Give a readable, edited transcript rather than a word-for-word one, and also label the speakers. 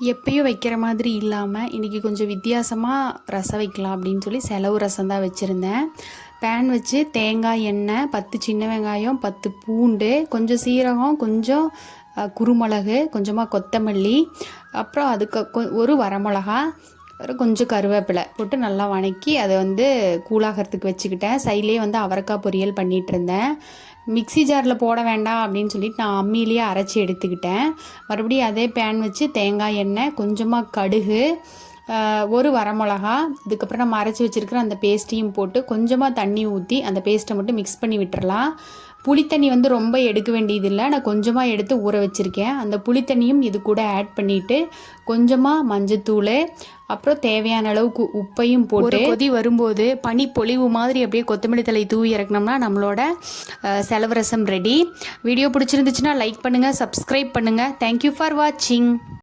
Speaker 1: எப்பயும் வைக்கிற மாதிரி இல்லாமல் இன்றைக்கி கொஞ்சம் வித்தியாசமாக ரசம் வைக்கலாம் அப்படின்னு சொல்லி செலவு ரசம் தான் வச்சுருந்தேன். பேன் வச்சு தேங்காய் எண்ணெய், 10 சின்ன வெங்காயம், 10 பூண்டு, கொஞ்சம் சீரகம், கொஞ்சம் குருமிளகு, கொஞ்சமாக கொத்தமல்லி, அப்புறம் அதுக்கு ஒரு வரமிளகா, கொஞ்சம் கருவேப்பிலை போட்டு நல்லா வணக்கி அதை கூழாகிறதுக்கு வச்சுக்கிட்டேன். சைட்லேயே அவரைக்காய் பொரியல் பண்ணிகிட்டு இருந்தேன். மிக்ஸி ஜாரில் போட வேண்டாம் அப்படின்னு சொல்லிட்டு நான் அம்மியிலேயே அரைச்சி எடுத்துக்கிட்டேன். மறுபடியும் அதே பேன் வச்சு தேங்காய் எண்ணெய், கொஞ்சமாக கடுகு, ஒரு வரமிளகா, இதுக்கப்புறம் நம்ம அரைச்சி வச்சுருக்கிற அந்த பேஸ்ட்டையும் போட்டு கொஞ்சமாக தண்ணி ஊற்றி அந்த பேஸ்ட்டை மட்டும் மிக்ஸ் பண்ணி விட்டுறலாம். புளித்தண்ணி ரொம்ப எடுக்க வேண்டியதில்லை. நான் கொஞ்சமாக எடுத்து ஊற வச்சுருக்கேன். அந்த புளித்தண்ணியும் இது கூட ஆட் பண்ணிவிட்டு கொஞ்சமாக மஞ்சத்தூள், அப்புறம் தேவையான அளவுக்கு உப்பையும் போட்டு கொதி வரும்போது பனி பொழிவு மாதிரி அப்படியே கொத்தமல்லி தழை தூவி இறக்கணும்னா நம்மளோட செலவு ரசம் ரெடி. வீடியோ பிடிச்சிருந்துச்சுன்னா லைக் பண்ணுங்கள், சப்ஸ்கிரைப் பண்ணுங்கள். தேங்க்யூ ஃபார் வாட்சிங்.